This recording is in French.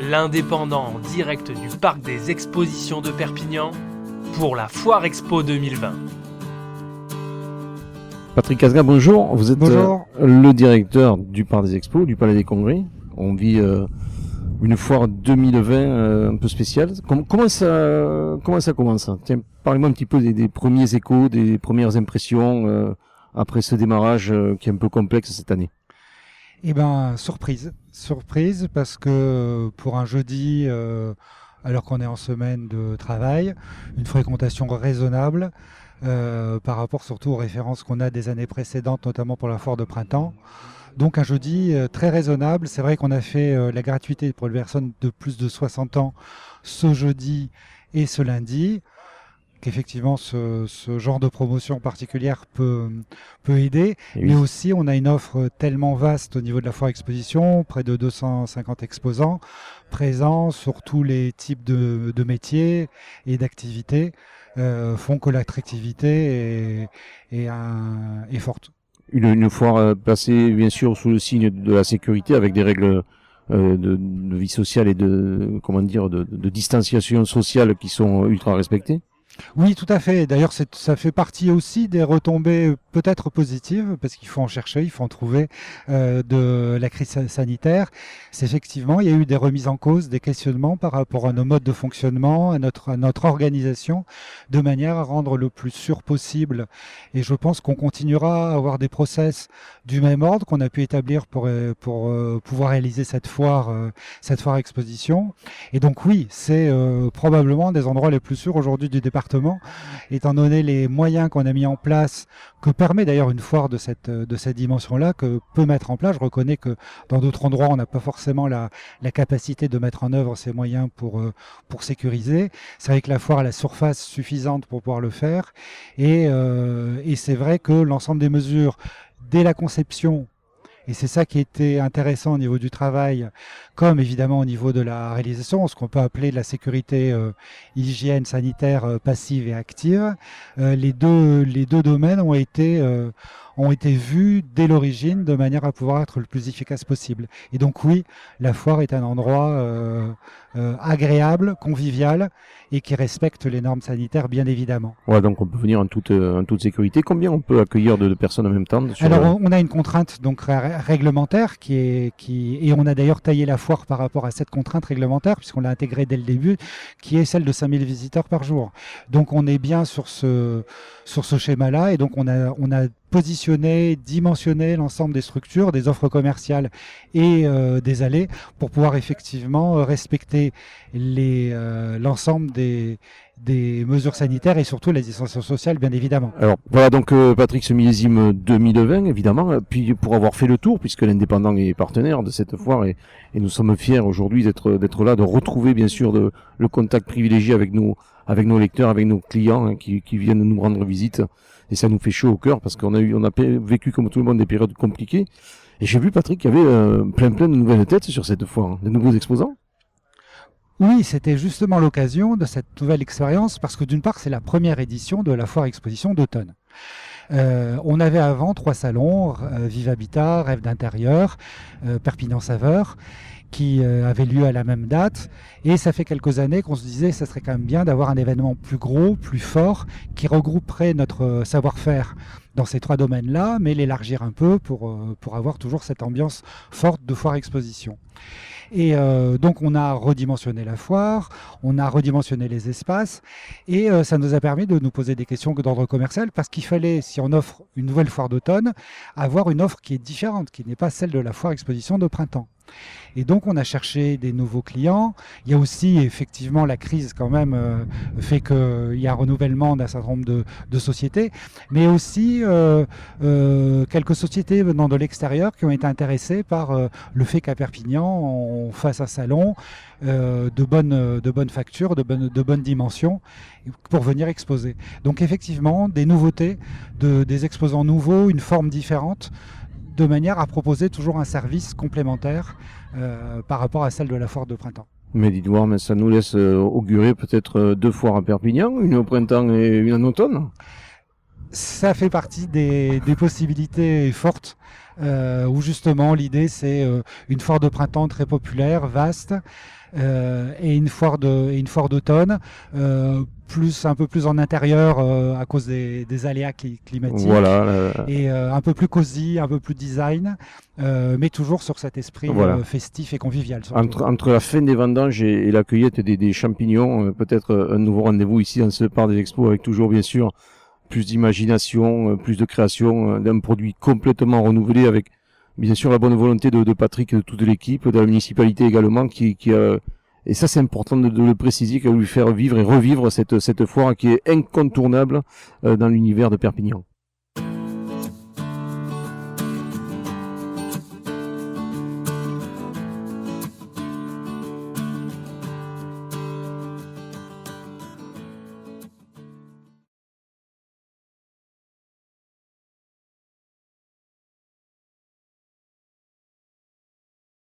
l'indépendant en direct du parc des expositions de Perpignan pour la Foire Expo 2020. Patrick Casga, bonjour. Vous êtes le directeur du parc des expos, du Palais des Congrès. On vit une foire 2020 un peu spéciale. Comment ça commence? Tiens, parlez-moi un petit peu des premiers échos, des premières impressions après ce démarrage qui est un peu complexe cette année. Eh ben, surprise parce que pour un jeudi, alors qu'on est en semaine de travail, une fréquentation raisonnable par rapport surtout aux références qu'on a des années précédentes, notamment pour la foire de printemps. Donc un jeudi très raisonnable. C'est vrai qu'on a fait la gratuité pour les personnes de plus de 60 ans ce jeudi et ce lundi. Qu'effectivement ce genre de promotion particulière peut aider, mais aussi on a une offre tellement vaste au niveau de la foire exposition, près de 250 exposants présents sur tous les types de métiers et d'activités, font que l'attractivité est forte. Une foire placée bien sûr sous le signe de la sécurité avec des règles de vie sociale et de distanciation sociale qui sont ultra respectées. Oui, tout à fait. D'ailleurs, ça fait partie aussi des retombées peut-être positives, parce qu'il faut en chercher, il faut en trouver de la crise sanitaire. C'est effectivement, il y a eu des remises en cause, des questionnements par rapport à nos modes de fonctionnement, à notre organisation, de manière à rendre le plus sûr possible. Et je pense qu'on continuera à avoir des process du même ordre qu'on a pu établir pour pouvoir réaliser cette foire exposition. Et donc oui, c'est probablement des endroits les plus sûrs aujourd'hui du département, étant donné les moyens qu'on a mis en place, que permet d'ailleurs une foire de cette dimension-là, que peut mettre en place. Je reconnais que dans d'autres endroits, on n'a pas forcément la capacité de mettre en œuvre ces moyens pour sécuriser. C'est vrai que la foire a la surface suffisante pour pouvoir le faire, et c'est vrai que l'ensemble des mesures, dès la conception, et c'est ça qui était intéressant au niveau du travail, comme évidemment au niveau de la réalisation, ce qu'on peut appeler de la sécurité hygiène sanitaire passive et active. Les deux domaines ont été vus dès l'origine de manière à pouvoir être le plus efficace possible. Et donc oui, la foire est un endroit agréable, convivial et qui respecte les normes sanitaires bien évidemment. Ouais, donc on peut venir en toute sécurité. Combien on peut accueillir de personnes en même temps Alors on a une contrainte donc réglementaire et on a d'ailleurs taillé la foire par rapport à cette contrainte réglementaire puisqu'on l'a intégrée dès le début, qui est celle de 5000 visiteurs par jour. Donc on est bien sur ce schéma-là, et donc on a positionner, dimensionner l'ensemble des structures, des offres commerciales et des allées pour pouvoir effectivement respecter l'ensemble des mesures sanitaires et surtout la distanciation sociale, bien évidemment. Alors voilà donc Patrick, ce millésime 2020 évidemment, puis pour avoir fait le tour, puisque l'indépendant est partenaire de cette foire et nous sommes fiers aujourd'hui d'être là, de retrouver bien sûr le contact privilégié avec nos lecteurs, avec nos clients qui viennent nous rendre visite. Et ça nous fait chaud au cœur parce qu'on a vécu comme tout le monde des périodes compliquées. Et j'ai vu, Patrick, qu'il y avait plein de nouvelles têtes sur cette foire, de nouveaux exposants. Oui, c'était justement l'occasion de cette nouvelle expérience parce que d'une part, c'est la première édition de la foire exposition d'automne. On avait avant 3 salons, Vive Habitat, Rêve d'intérieur, Perpignan Saveur, qui avait lieu à la même date, et ça fait quelques années qu'on se disait que ça serait quand même bien d'avoir un événement plus gros, plus fort, qui regrouperait notre savoir-faire dans ces 3 domaines-là, mais l'élargir un peu pour avoir toujours cette ambiance forte de foire exposition. Et donc on a redimensionné la foire, on a redimensionné les espaces, et ça nous a permis de nous poser des questions d'ordre commercial, parce qu'il fallait, si on offre une nouvelle foire d'automne, avoir une offre qui est différente, qui n'est pas celle de la foire exposition de printemps. Et donc on a cherché des nouveaux clients. Il y a aussi effectivement la crise quand même fait qu'il y a un renouvellement d'un certain nombre de sociétés, mais aussi quelques sociétés venant de l'extérieur qui ont été intéressées par le fait qu'à Perpignan on fasse un salon de bonne facture, de bonne dimension pour venir exposer. Donc effectivement des nouveautés, des exposants nouveaux, une forme différente, de manière à proposer toujours un service complémentaire par rapport à celle de la foire de printemps. Mais dites-moi, mais ça nous laisse augurer peut-être 2 foires à Perpignan, une au printemps et une en automne? Ça fait partie des possibilités fortes, où justement l'idée c'est une foire de printemps très populaire, vaste, et une foire d'automne, un peu plus en intérieur à cause des aléas climatiques, Voilà, et un peu plus cosy, un peu plus design, mais toujours sur cet esprit voilà. festif et convivial surtout. Entre la fin des vendanges et la cueillette des champignons, peut-être un nouveau rendez-vous ici dans ce parc des expos avec toujours bien sûr plus d'imagination, plus de création, d'un produit complètement renouvelé avec bien sûr la bonne volonté de Patrick et de toute l'équipe, de la municipalité également qui a, et ça c'est important de le préciser, qui a voulu faire vivre et revivre cette foire qui est incontournable dans l'univers de Perpignan.